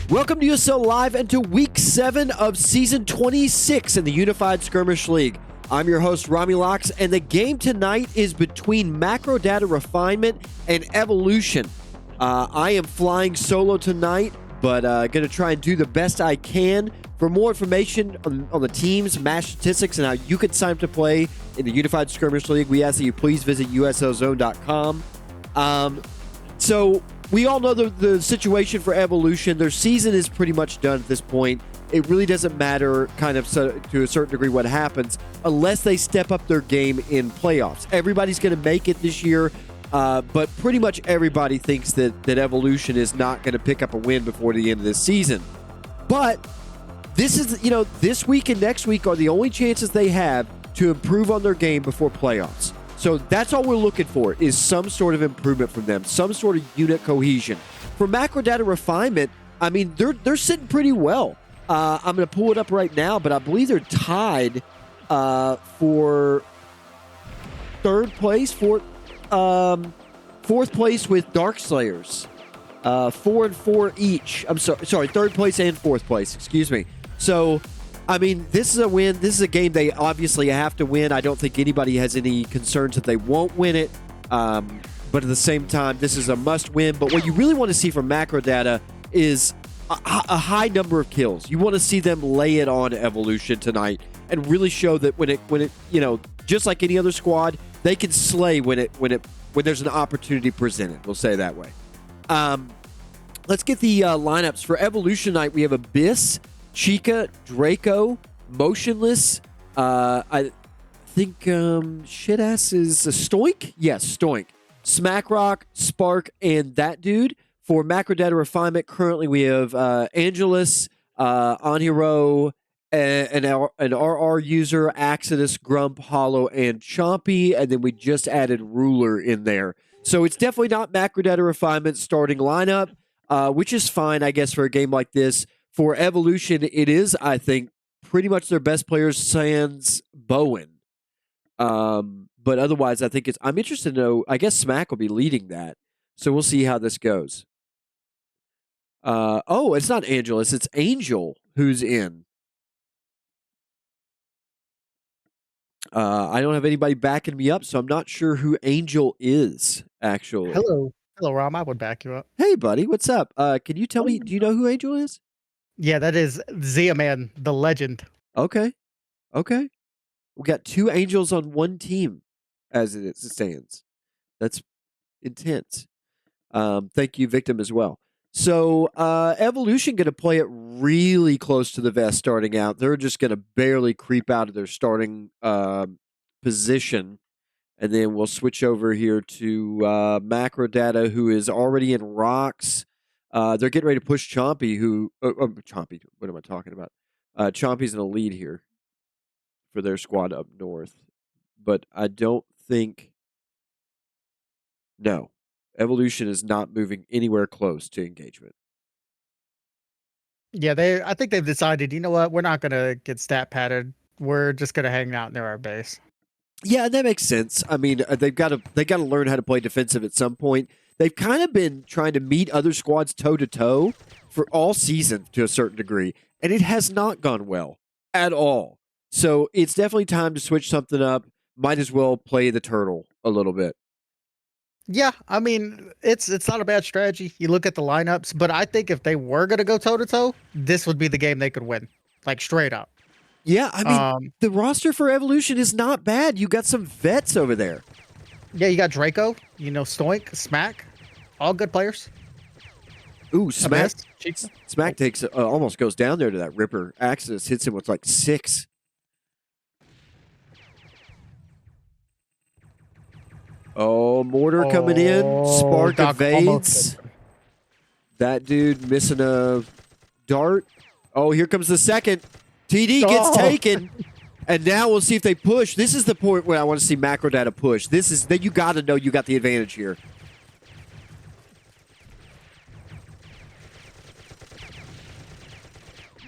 Welcome to USL Live and to Week 7 of Season 26 in the Unified Skirmish League. I'm your host, Romulocks, and the game tonight is between Macrodata Refinement and Evolution. I am flying solo tonight, but going to try and do the best I can. For more information on the teams, match statistics, and how you can sign up to play in the Unified Skirmish League, we ask that you please visit uslzone.com. So we all know the situation for Evolution. Their season is pretty much done at this point. It really doesn't matter to a certain degree what happens unless they step up their game in playoffs. Everybody's going to make it this year, but pretty much everybody thinks that Evolution is not going to pick up a win before the end of this season. But this is, this week and next week are the only chances they have to improve on their game before playoffs. So that's all we're looking for, is some sort of improvement from them, some sort of unit cohesion. For Macrodata Refinement, I mean, they're sitting pretty well. I'm going to pull it up right now, but I believe they're tied for fourth place with Darkslayers. 4-4 each. I'm sorry, third place and fourth place. Excuse me. So, I mean, this is a win. This is a game they obviously have to win. I don't think anybody has any concerns that they won't win it. But at the same time, this is a must-win. But what you really want to see from Macrodata is a high number of kills. You want to see them lay it on Evolution tonight and really show that when it just like any other squad, they can slay when there's an opportunity presented. We'll say it that way. Let's get the lineups for Evolution night. We have Abyss, Chica, Draco, Motionless. I think Shitass is a Stoink. Yes, Stoink. Smackrock, Spark, and that dude. For Macrodata Refinement, currently we have Angelus, Onhiro, an RR user, Axidus, Grump, Hollow, and Chompy, and then we just added Ruler in there. So it's definitely not Macrodata Refinement starting lineup, which is fine, I guess, for a game like this. For Evolution, it is, I think, pretty much their best players, sans Bowen. But otherwise, I think I'm interested to know, I guess Smack will be leading that. So we'll see how this goes. It's not Angelus, it's Angel who's in. I don't have anybody backing me up, so I'm not sure who Angel is, actually. Hello, Rom. I would back you up. Hey, buddy, what's up? Can you tell me, do you know who Angel is? Yeah, that is Zia Man, the legend. Okay. We got two Angels on one team as it stands. That's intense. Thank you, Victim, as well. So Evolution going to play it really close to the vest starting out. They're just going to barely creep out of their starting position. And then we'll switch over here to Macrodata, who is already in rocks. They're getting ready to push Chompy, Chompy, what am I talking about? Chompy's in the lead here for their squad up north. But I don't think... No. Evolution is not moving anywhere close to engagement. Yeah, I think they've decided, you know what, we're not going to get stat padded. We're just going to hang out near our base. Yeah, that makes sense. I mean, they got to learn how to play defensive at some point. They've kind of been trying to meet other squads toe-to-toe for all season to a certain degree, and it has not gone well at all. So it's definitely time to switch something up. Might as well play the turtle a little bit. Yeah, I mean, it's not a bad strategy. You look at the lineups, but I think if they were going to go toe-to-toe, this would be the game they could win, like straight up. Yeah, I mean, the roster for Evolution is not bad. You got some vets over there. Yeah, you got Draco, Stoink, Smack, all good players. Ooh, Smack takes almost goes down there to that Ripper. Axis hits him with like 6. Oh, Mortar coming in. Spark evades. That dude missing a dart. Oh, here comes the second. TD gets taken. And now we'll see if they push. This is the point where I want to see Macrodata push. This is that you got to know you got the advantage here.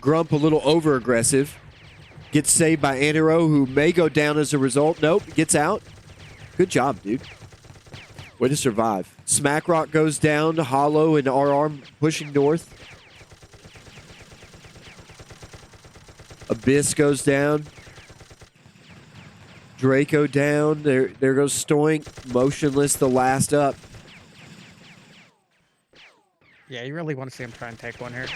Grump a little over-aggressive. Gets saved by Aniro, who may go down as a result. Nope, gets out. Good job, dude. Way to survive. Smackrock goes down. Hollow and RR pushing north. Abyss goes down. Draco down. There goes Stoink. Motionless, the last up. Yeah, you really want to see him try and take one here.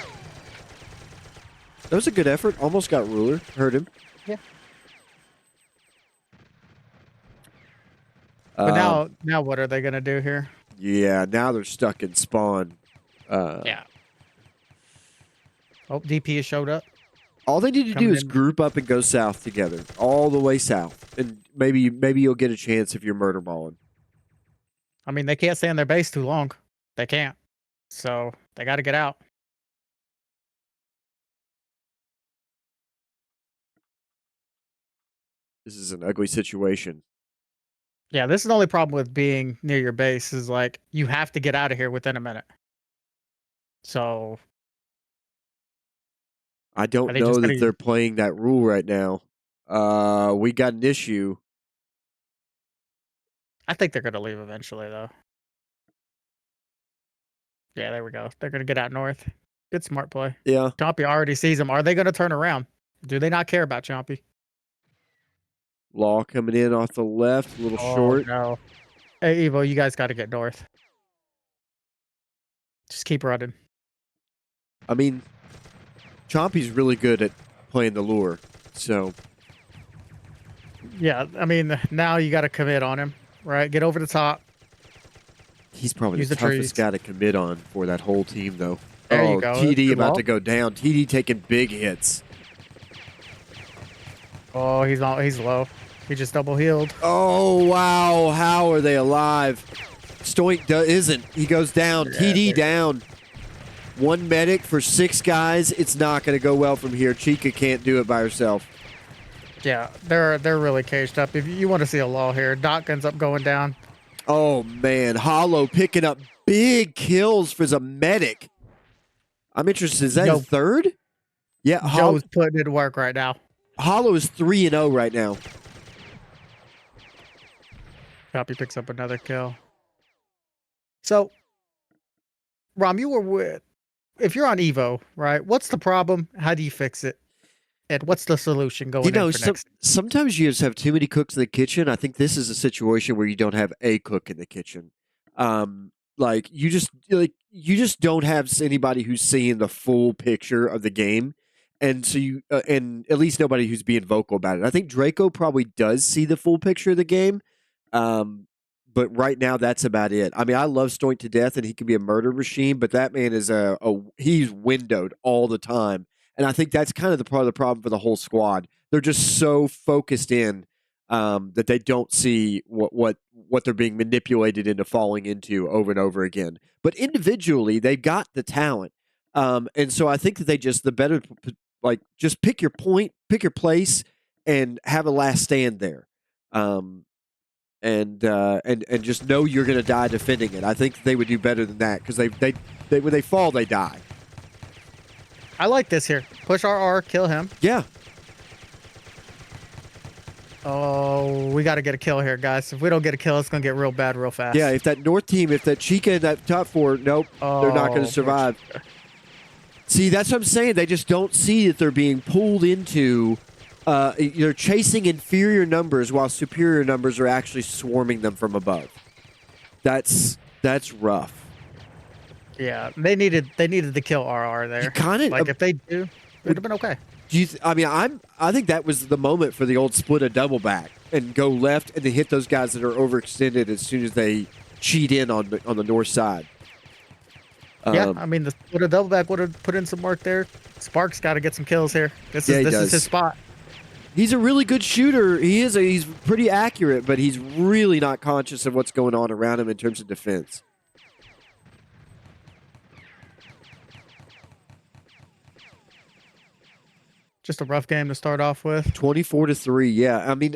That was a good effort. Almost got Ruler. Hurt him. Yeah. But now what are they going to do here? Yeah, now they're stuck in spawn. Yeah. Oh, DP has showed up. All they need to do is group up and go south together. All the way south. And maybe you'll get a chance if you're murder balling. I mean, they can't stay on their base too long. They can't. So they got to get out. This is an ugly situation. Yeah, this is the only problem with being near your base is like you have to get out of here within a minute. So I don't know that they're playing that rule right now. We got an issue. I think they're going to leave eventually, though. Yeah, there we go. They're going to get out north. Good smart play. Yeah. Chompy already sees them. Are they going to turn around? Do they not care about Chompy? Law coming in off the left, a little short. No. Hey, Evo, you guys got to get north. Just keep running. I mean, Chompy's really good at playing the lure, so. Yeah, I mean, now you got to commit on him, right? Get over the top. He's probably the toughest guy to commit on for that whole team, though. There you go. TD about to go down. TD taking big hits. Oh, he's low. He just double healed. Oh, wow. How are they alive? Stoink isn't. He goes down. Yeah, TD down. One medic for 6 guys. It's not going to go well from here. Chica can't do it by herself. Yeah, they're really caged up. If you want to see a lull here, Doc ends up going down. Oh, man. Hollow picking up big kills for the medic. I'm interested. Is that his third? Yeah. Joe's putting it to work right now. Hollow is 3-0 right now. Copy picks up another kill. So, Rom, if you're on Evo, right? What's the problem? How do you fix it? And what's the solution going in for next? Sometimes you just have too many cooks in the kitchen. I think this is a situation where you don't have a cook in the kitchen. Like you just don't have anybody who's seeing the full picture of the game, and so and at least nobody who's being vocal about it. I think Draco probably does see the full picture of the game, but right now that's about it. I mean, I love Stoink to death, and he can be a murder machine, but that man is he's windowed all the time, and I think that's kind of the part of the problem for the whole squad. They're just so focused in. That they don't see what they're being manipulated into falling into over and over again. But individually, they've got the talent, and so I think that just pick your point, pick your place, and have a last stand there, and just know you're going to die defending it. I think they would do better than that because they when they fall, they die. I like this here. Push RR, kill him. Yeah. Oh, we got to get a kill here, guys. If we don't get a kill, it's going to get real bad real fast. Yeah, if that North team, if that Chica and that top 4, nope, they're not going to survive. See, that's what I'm saying. They just don't see that they're being pulled into, they're chasing inferior numbers while superior numbers are actually swarming them from above. That's rough. Yeah, they needed to kill RR there. You kind of if they do, it would have been okay. I think that was the moment for the old split a double back and go left and then hit those guys that are overextended as soon as they cheat in on the north side. Yeah, I mean the split a double back would have put in some work there. Spark's got to get some kills here. This is his spot. He's a really good shooter. He's pretty accurate, but he's really not conscious of what's going on around him in terms of defense. Just a rough game to start off with. 24-3, yeah. I mean,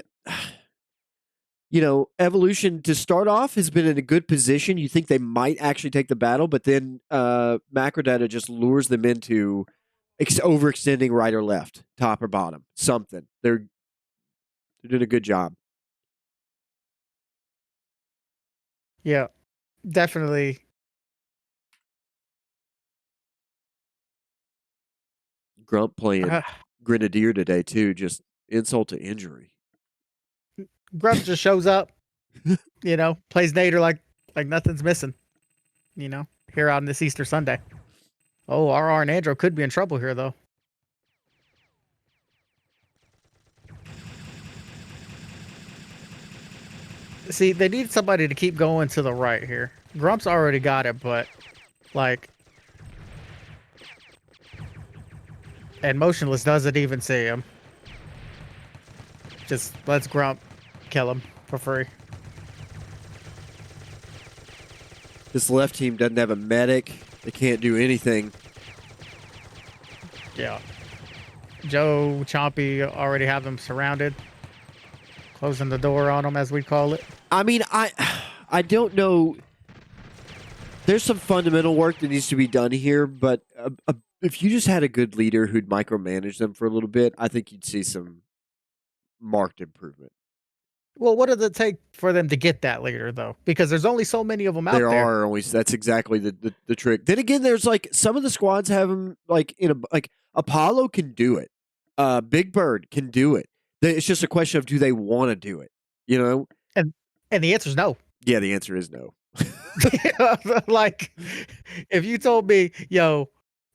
Evolution to start off has been in a good position. You think they might actually take the battle, but then Macrodata just lures them into overextending right or left, top or bottom, something. They're doing a good job. Yeah, definitely. Grump playing Grenadier today too. Just insult to injury. Grump just shows up, plays Nader like nothing's missing, here on this Easter Sunday. Oh, RR and Andro could be in trouble here, though. See, they need somebody to keep going to the right here. Grump's already got it, but, and Motionless doesn't even see him. Just let's Grump kill him for free. This left team doesn't have a medic. They can't do anything. Yeah. Joe, Chompy already have them surrounded. Closing the door on them, as we call it. I mean, I don't know. There's some fundamental work that needs to be done here, but if you just had a good leader who'd micromanage them for a little bit, I think you'd see some marked improvement. Well, what does it take for them to get that leader, though? Because there's only so many of them out there. There are only. That's exactly the trick. Then again, there's some of the squads have them Apollo can do it. Big Bird can do it. It's just a question of do they want to do it? And the answer is no. Yeah, the answer is no. If you told me, yo,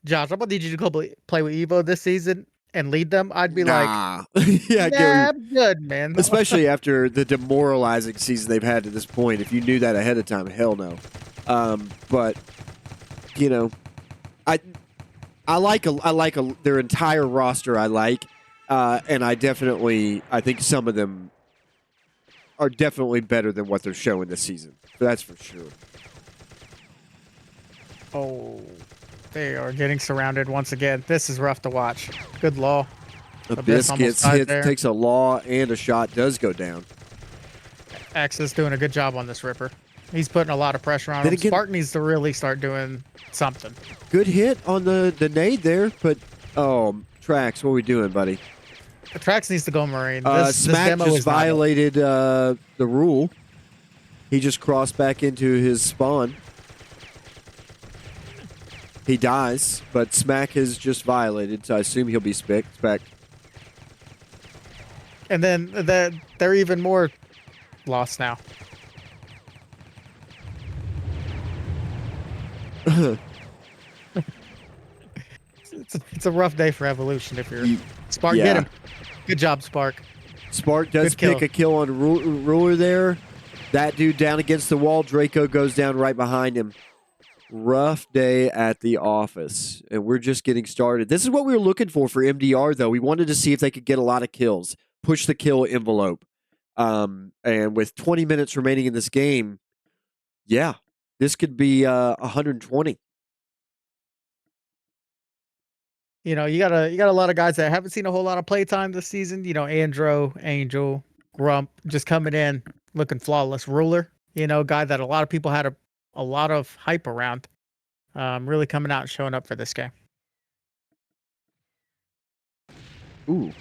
Josh, I'm gonna need you to go play with Evo this season and lead them, I'd be yeah, I'm good, man. Especially after the demoralizing season they've had to this point. If you knew that ahead of time, hell no. But I like their entire roster. I like, and I think some of them are definitely better than what they're showing this season. That's for sure. Oh, they are getting surrounded once again. This is rough to watch. Good law. Abyss gets hit, takes a law, and a shot does go down. Axis doing a good job on this Ripper. He's putting a lot of pressure on him. Spark needs to really start doing something. Good hit on the nade there, but Trax, what are we doing, buddy? Trax needs to go Marine. Smack just violated the rule. He just crossed back into his spawn. He dies, but Smack has just violated, so I assume he'll be spec. And then they're even more lost now. It's a rough day for Evolution if you're... Spark, get him. Good job, Spark. Spark does pick a kill on Ruler there. That dude down against the wall. Draco goes down right behind him. Rough day at the office, and we're just getting started. This is what we were looking for MDR, though. We wanted to see if they could get a lot of kills, push the kill envelope. And with 20 minutes remaining in this game, yeah, this could be 120. You got a lot of guys that haven't seen a whole lot of playtime this season. Andro, Angel, Grump, just coming in looking flawless. Ruler, guy that a lot of people had a lot of hype around, really coming out and showing up for this game. Ooh,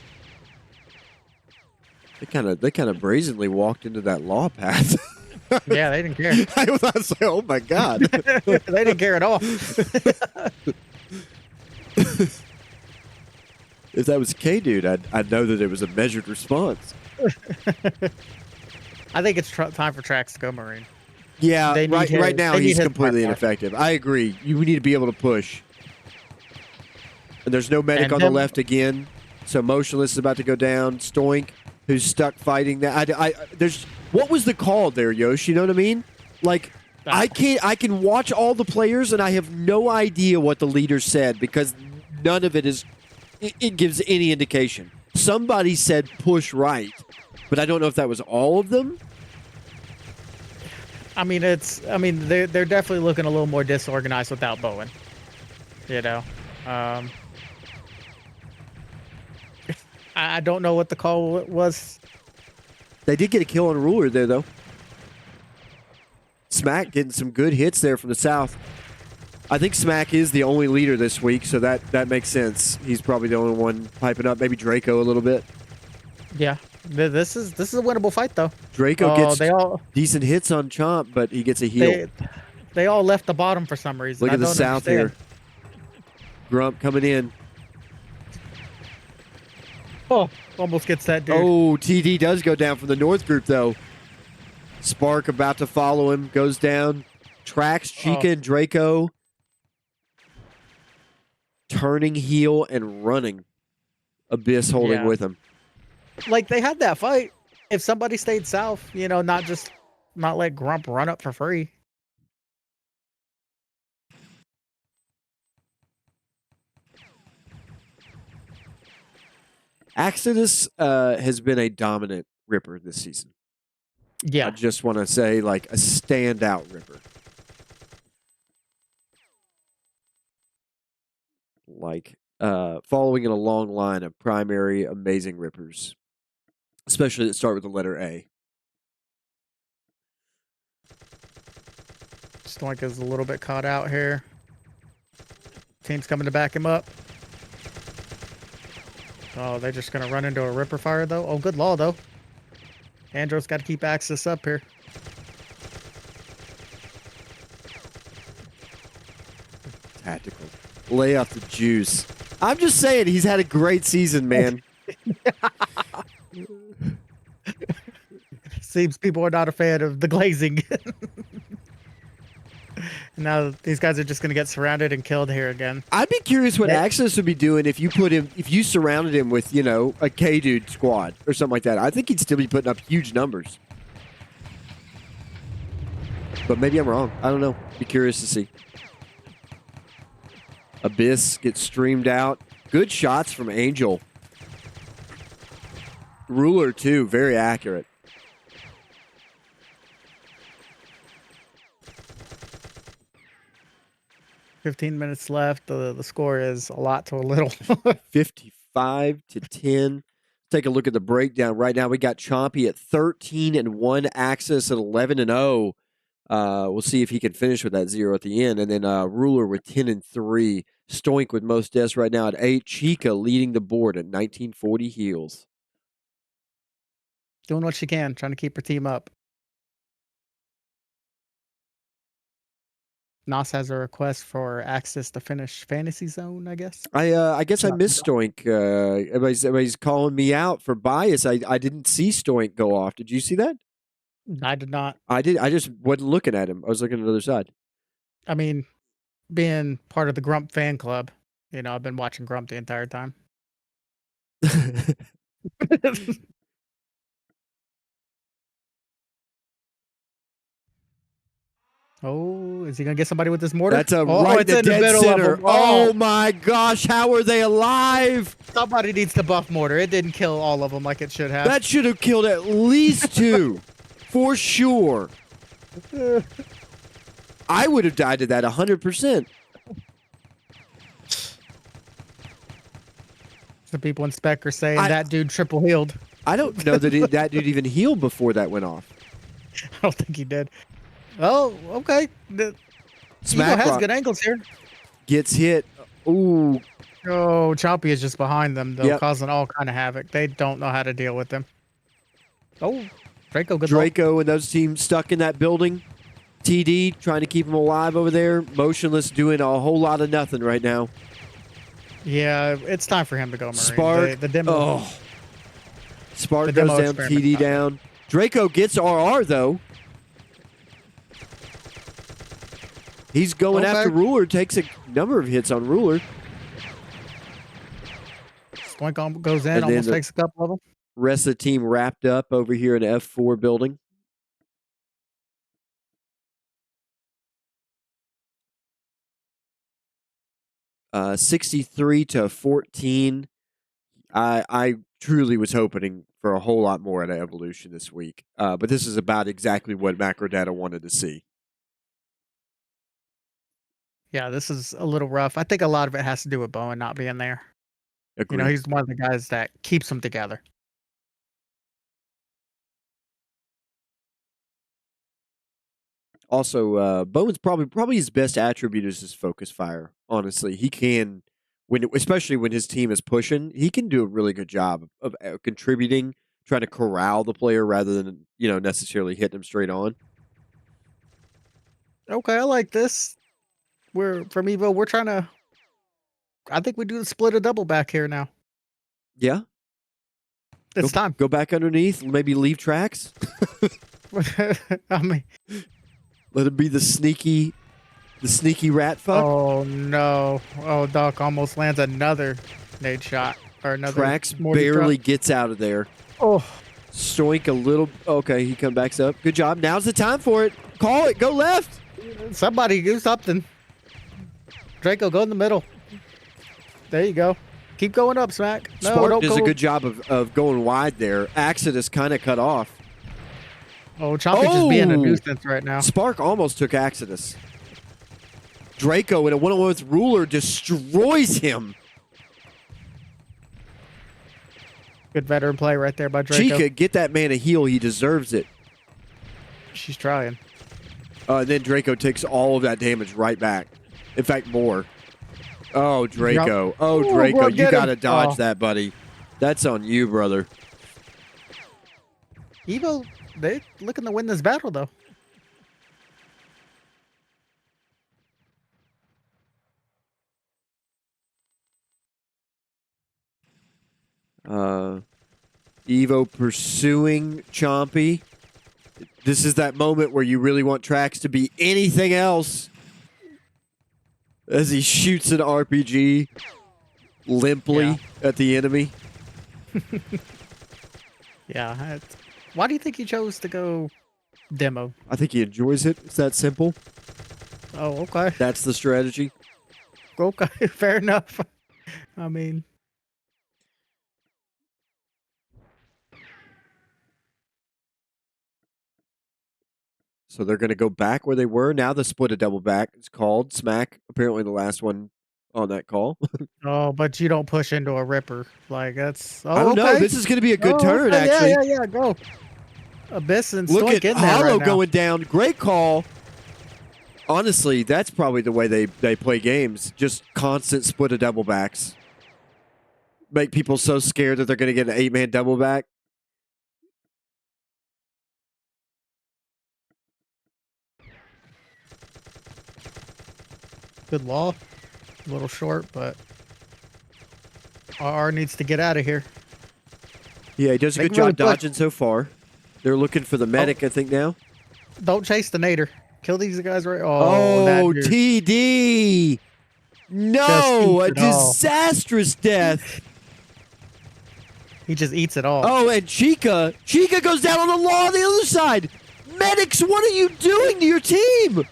they kind of brazenly walked into that law path. Yeah, they didn't care. I was about to say, oh my god, they didn't care at all. If that was K dude, I'd know that it was a measured response. I think it's time for Trax to go Marine. Yeah, right now he's completely ineffective. I agree. You need to be able to push. And there's no medic on the left again. So Motionless is about to go down. Stoink, who's stuck fighting that. What was the call there, Yosh? You know what I mean? I can watch all the players and I have no idea what the leader said because none of it gives any indication. Somebody said push right, but I don't know if that was all of them. They're definitely looking a little more disorganized without Bowen. I don't know what the call was. They did get a kill on Ruler there, though. Smack getting some good hits there from the south. I think Smack is the only leader this week, so that makes sense. He's probably the only one piping up. Maybe Draco a little bit. Yeah. This is a winnable fight, though. Draco gets decent hits on Chomp, but he gets a heal. They all left the bottom for some reason. Look at the south here. Grump coming in. Oh, almost gets that dude. Oh, TD does go down from the North group, though. Spark about to follow him, goes down. Tracks Chica and Draco. Turning heel and running. Abyss holding with him. Like, they had that fight. If somebody stayed south, not let Grump run up for free. Exodus has been a dominant Ripper this season. Yeah. I just want to say, like, a standout Ripper. Like, following in a long line of primary amazing Rippers, especially that start with the letter A. Stoink is a little bit caught out here. Team's coming to back him up. Oh, they're just going to run into a Ripper fire, though. Oh, good law, though. Andros got to keep access up here. Tactical. Lay off the juice. I'm just saying, he's had a great season, man. Seems people are not a fan of the glazing. Now these guys are just going to get surrounded and killed here again. I'd be curious what Axis would be doing if you surrounded him with, a K-Dude squad or something like that. I think he'd still be putting up huge numbers. But maybe I'm wrong. I don't know. Be curious to see. Abyss gets streamed out. Good shots from Angel. Ruler, too. Very accurate. $15 minutes left. The score is a lot to a little. 55-10. Take a look at the breakdown. Right now, we got Chompy at 13-1, Axis at 11-0. We'll see if he can finish with that 0 at the end. And then Ruler with 10-3. Stoink with most deaths right now at 8. Chica leading the board at 1940 heals. Doing what she can, trying to keep her team up. Nos has a request for access to finish Fantasy Zone, I guess. I guess I missed Stoink. Everybody's calling me out for bias. I didn't see Stoink go off. Did you see that? I did not. I did. I just wasn't looking at him. I was looking at the other side. I mean, being part of the Grump fan club, I've been watching Grump the entire time. Oh, is he gonna get somebody with this mortar? That's right in the dead center. Oh my gosh, how are they alive? Somebody needs to buff mortar. It didn't kill all of them like it should have. That should have killed at least 2, for sure. I would have died to that 100%. Some people in spec are saying that dude triple healed. I don't know that that dude even healed before that went off. I don't think he did. Oh, okay. Smack has good angles here. Gets hit. Ooh. Oh, Chompy is just behind them, though, causing all kind of havoc. They don't know how to deal with them. Oh, Draco, good luck. And those teams stuck in that building. TD trying to keep them alive over there. Motionless doing a whole lot of nothing right now. Yeah, it's time for him to go, Marine. Spark. The demo. Spark goes down, TD down. Draco gets RR, though. He's going after Ruler, takes a number of hits on Ruler. Stoink goes in, almost takes a couple of them. Rest of the team wrapped up over here in F4 building. Uh, 63-14. I truly was hoping for a whole lot more at Evolution this week. But this is about exactly what Macrodata wanted to see. Yeah, this is a little rough. I think a lot of it has to do with Bowen not being there. Agreed. He's one of the guys that keeps them together. Also, Bowen's probably his best attribute is his focus fire. Honestly, he can, especially when his team is pushing, he can do a really good job of contributing, trying to corral the player rather than necessarily hitting him straight on. Okay, I like this. From Evo, we're trying to. I think we do the split a double back here now. Yeah. It's time. Go back underneath. Maybe leave tracks. I mean, Let him be the sneaky rat fuck. oh no! Oh, Doc almost lands another nade shot or another. Tracks mortar barely truck. gets out of there. Oh, Stoink a little. Okay, he comes back up. Good job. Now's the time for it. Call it. Go left. somebody do something. Draco, go in the middle. There you go. Keep going up, Smack. No, Spark don't does go. a good job of going wide there. Exodus kind of cut off. Oh, Chompy just being a nuisance right now. Spark almost took Exodus. Draco in a one-on-one with Ruler destroys him. Good veteran play right there by Draco. Chica, get that man a heal. He deserves it. She's trying. And then Draco takes all of that damage right back. In fact, more. Oh, Draco. Oh, Draco. Bro, You got to him. dodge Oh. that, buddy. That's on you, brother. Evo, they looking to win this battle, though. Evo pursuing Chompy. This is that moment where you really want Trax to be anything else. As he shoots an RPG limply at the enemy. Yeah. Why do you think he chose to go demo? I think he enjoys it. It's that simple. Oh, okay. That's the strategy. Okay, fair enough. I mean, So they're going to go back where they were. Now the split a double back is called. Smack, apparently the last one on that call. oh, but you don't push into a ripper. Like, that's... Oh, I don't know. okay. This is going to be a good Oh, turn, okay. actually. Yeah, go. Abyss and Look Stoink at in there Hollow right now. going down. Great call. Honestly, that's probably the way they play games. Just constant split of double backs. Make people so scared that they're going to get an 8-man double back. Good law. A little short, but RR needs to get out of here. Yeah, he does a They good can really job push. dodging so far. They're looking for the medic, I think, now. Don't chase the nader. Kill these guys right. Oh, that Oh, dude. TD! No, a eats it all. disastrous death. He just eats it all. Oh, and Chica goes down on the law on the other side. Medics, what are you doing to your team?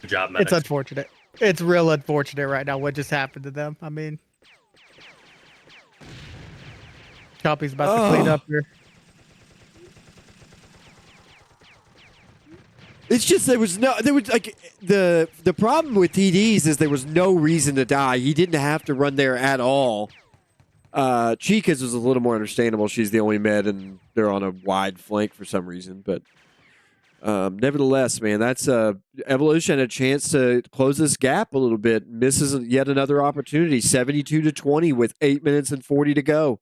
Good job, It's medics. unfortunate. It's real unfortunate right now what just happened to them. I mean, Choppy's about to clean up here. It's just there was like the problem with TDs is there was no reason to die. He didn't have to run there at all. Chica's was a little more understandable. She's the only med and they're on a wide flank for some reason. But nevertheless, man, that's Evolution had a chance to close this gap a little bit. Misses yet another opportunity. 72-20 with 8 minutes and 40 to go.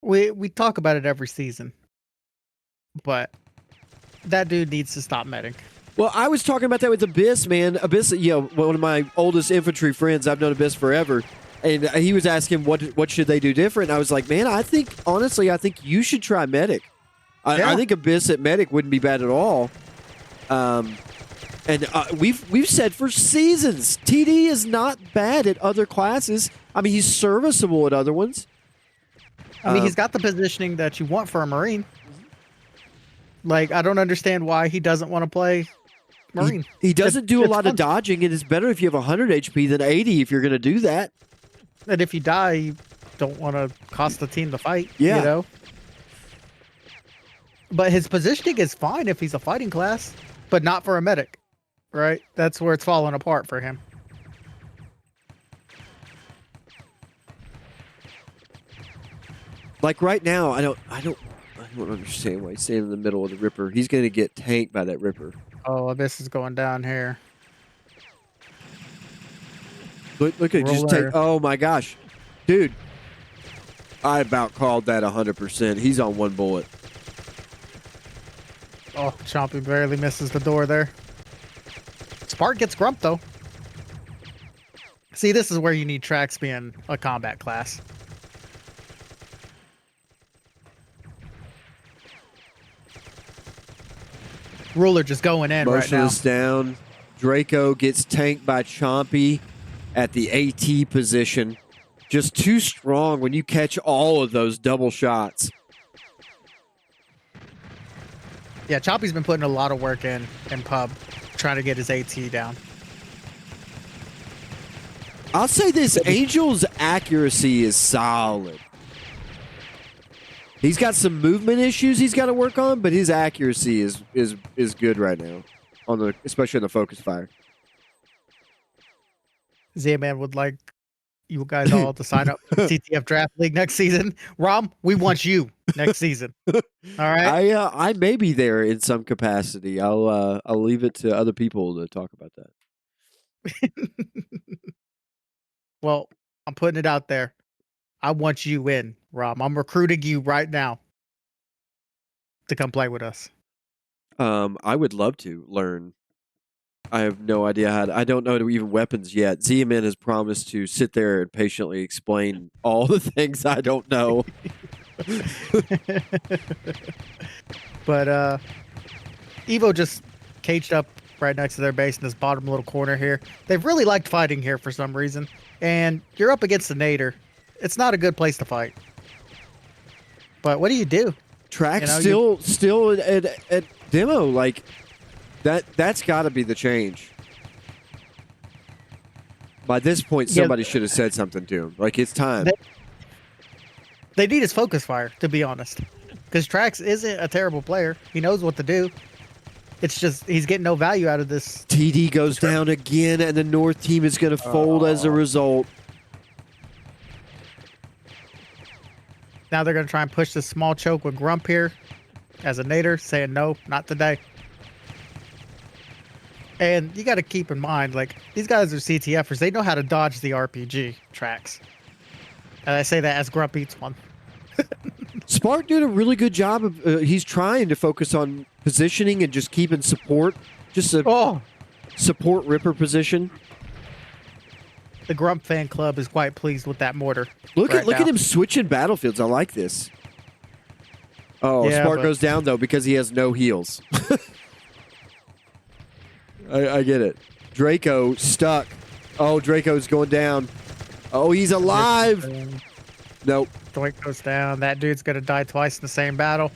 We talk about it every season, but that dude needs to stop medding. Well, I was talking about that with Abyss, man. Abyss, one of my oldest infantry friends. I've known Abyss forever. And he was asking what should they do different. And I was like, man, I think you should try Medic. I think Abyss at Medic wouldn't be bad at all. And we've said for seasons, TD is not bad at other classes. I mean, he's serviceable at other ones. I mean, he's got the positioning that you want for a Marine. Like, I don't understand why he doesn't want to play Marine. He doesn't do a it's lot fun. of dodging, and it's better if you have 100 HP than 80 if you're going to do that. And if you die, you don't want to cost the team the fight. Yeah. You know? But his positioning is fine if he's a fighting class, but not for a medic, right? That's where it's falling apart for him. Like right now, I don't understand why he's standing in the middle of the Ripper. He's going to get tanked by that Ripper. Oh, Abyss is going down here. Look at just Roller. take. Oh my gosh, dude! I about called that 100%. He's on one bullet. Oh, Chompy barely misses the door there. Spark gets grumped, though. See, this is where you need Trax being a combat class. Ruler just going in right now. Motionless down. Draco gets tanked by Chompy at the AT position. Just too strong when you catch all of those double shots. Yeah, Chompy's been putting a lot of work in pub, trying to get his AT down. I'll say this, Angel's accuracy is solid. He's got some movement issues he's got to work on, but his accuracy is good right now, especially on the focus fire. Z-Man would like you guys all to sign up for the TTF Draft League next season. Rom, we want you next season. All right. I may be there in some capacity. I'll leave it to other people to talk about that. Well, I'm putting it out there. I want you in, Rob. I'm recruiting you right now to come play with us. I would love to learn. I have no idea how to, I don't know even weapons yet. Z-Man has promised to sit there and patiently explain all the things I don't know. But Evo just caged up right next to their base in this bottom little corner here. They've really liked fighting here for some reason. And you're up against the Nader. It's not a good place to fight. But what do you do? Track still at demo, like that's got to be the change. By this point, somebody should have said something to him. Like, it's time. They need his focus fire, to be honest. Because Trax isn't a terrible player. He knows what to do. It's just he's getting no value out of this. TD goes down again, and the North team is going to fold as a result. Now they're going to try and push this small choke with Grump here as a Nader, saying no, not today. And you got to keep in mind, like, these guys are CTFers. They know how to dodge the RPG tracks. And I say that as Grump eats one. Spark doing a really good job of, he's trying to focus on positioning and just keeping support. Just a support ripper position. The Grump fan club is quite pleased with that mortar. Look at him switching battlefields. I like this. Oh, yeah, Spark goes down, though, because he has no heals. I get it. Draco stuck. Oh, Draco's going down. Oh, he's alive. Nope. Doink goes down. That dude's going to die twice in the same battle.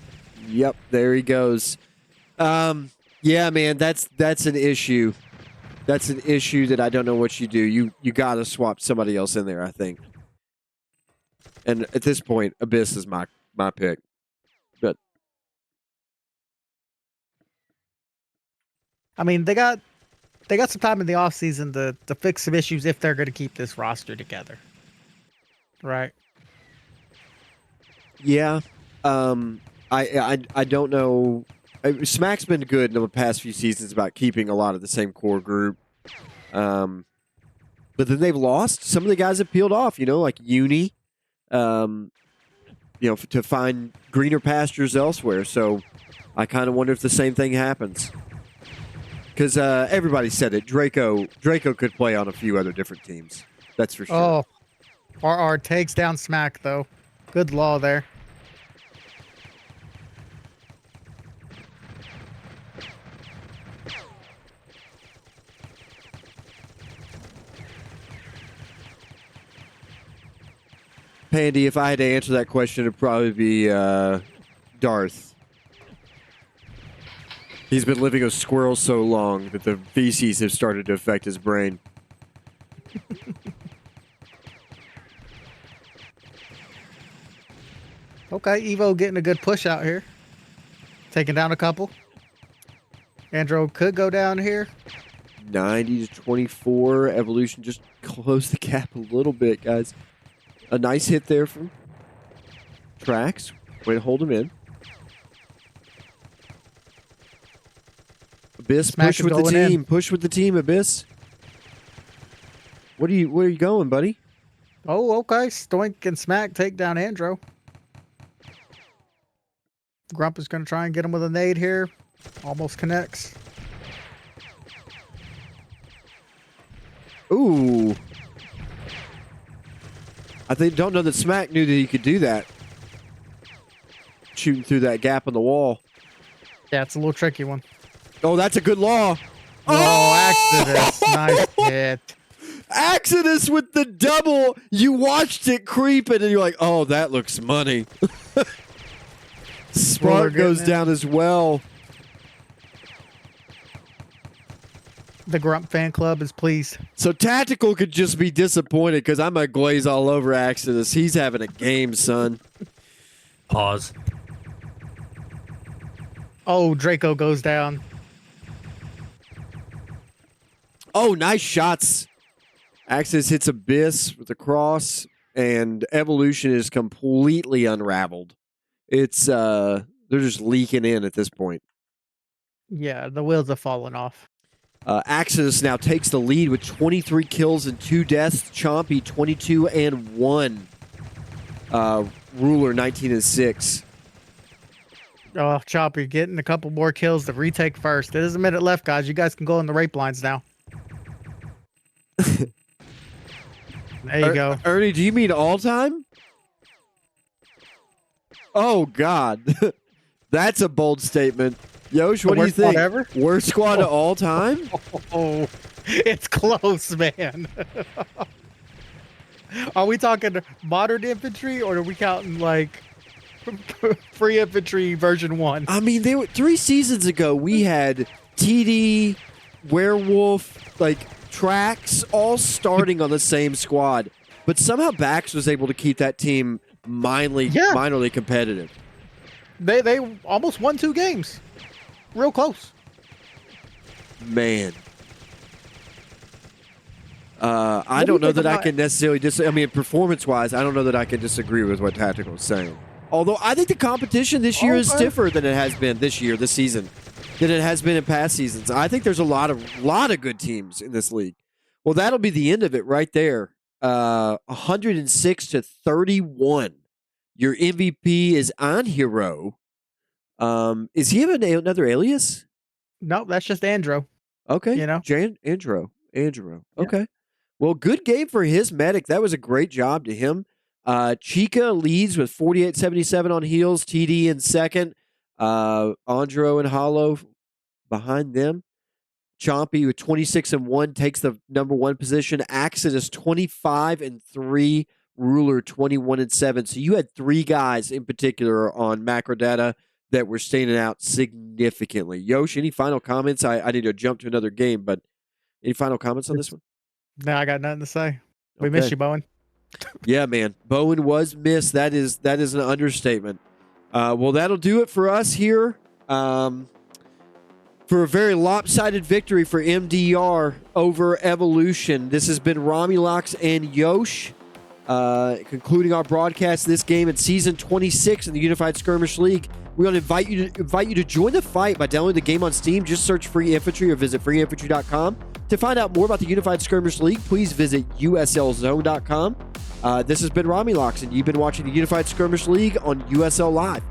Yep, there he goes. Yeah, man, that's an issue. That's an issue that I don't know what you do. You got to swap somebody else in there, I think. And at this point, Abyss is my pick. But I mean, they got some time in the offseason to fix some issues if they're going to keep this roster together. Right? Yeah. I don't know. Smack's been good in the past few seasons about keeping a lot of the same core group. But then they've lost. Some of the guys have peeled off, like Uni, to find greener pastures elsewhere. So I kind of wonder if the same thing happens. Because everybody said it. Draco could play on a few other different teams. That's for sure. Oh, RR takes down Smack, though. Good law there. Pandy, if I had to answer that question, it'd probably be Darth. He's been living a squirrel so long that the feces have started to affect his brain. Okay, Evo getting a good push out here. Taking down a couple. Andro could go down here. 90-24. Evolution just closed the gap a little bit, guys. A nice hit there from Trax. Way to hold him in. Abyss, push with the team. Push with the team, Abyss. Where are you going, buddy? Oh, okay. Stoink and Smack take down Andro. Grump is going to try and get him with a nade here. Almost connects. Ooh. don't know that Smack knew that he could do that. Shooting through that gap in the wall. Yeah, it's a little tricky one. Oh, that's a good law. Oh, Exodus. Nice hit. Exodus with the double. You watched it creeping, and you're like, oh, that looks money. Spark goes down as well. The Grump fan club is pleased. So Tactical could just be disappointed because I'm going to glaze all over Exodus. He's having a game, son. Pause. Oh, Draco goes down. Oh, nice shots. Exodus hits Abyss with the cross, and Evolution is completely unraveled. It's they're just leaking in at this point. Yeah, the wheels have fallen off. Exodus now takes the lead with 23 kills and 2 deaths. Chompy 22 and 1. Ruler 19 and 6. Oh, Choppy getting a couple more kills to retake first. There's a minute left, guys. You guys can go in the rape lines now. There you go. Ernie, do you mean all time? Oh, God. That's a bold statement. Yosh, what do you think? Ever? Worst squad of all time? Oh, it's close, man. Are we talking modern infantry, or are we counting like free infantry version 1? I mean, 3 seasons ago, we had TD, Werewolf, like Trax, all starting on the same squad. But somehow Bax was able to keep that team minorly competitive. They almost won 2 games. Real close. Man. I don't know that I can necessarily I mean, performance-wise, I don't know that I can disagree with what Tactical is saying. Although I think the competition this year is stiffer than it has been this season, than it has been in past seasons. I think there's a lot of good teams in this league. Well, that'll be the end of it right there. 106 to 31. Your MVP is Anhero. Is he another alias? No, that's just Andro. Okay. You know? Andro. Okay. Yeah. Well, good game for his medic. That was a great job to him. Chica leads with 48-77 on heals. TD in second. Andro and Hollow behind them. Chompy with 26 and 1 takes the number 1 position. Exodus 25 and 3. Ruler 21 and 7. So you had 3 guys in particular on Macrodata that were standing out significantly. Yosh, any final comments? I need to jump to another game, but any final comments on this one? No, I got nothing to say. We miss you, Bowen. Yeah, man. Bowen was missed. That is an understatement. Well, that'll do it for us here. For a very lopsided victory for MDR over Evolution. This has been Romulocks and Yosh. Concluding our broadcast this game in Season 26 in the Unified Skirmish League. We want to invite you to join the fight by downloading the game on Steam. Just search Free Infantry or visit freeinfantry.com. To find out more about the Unified Skirmish League, please visit uslzone.com. This has been Romulocks, and you've been watching the Unified Skirmish League on USL Live.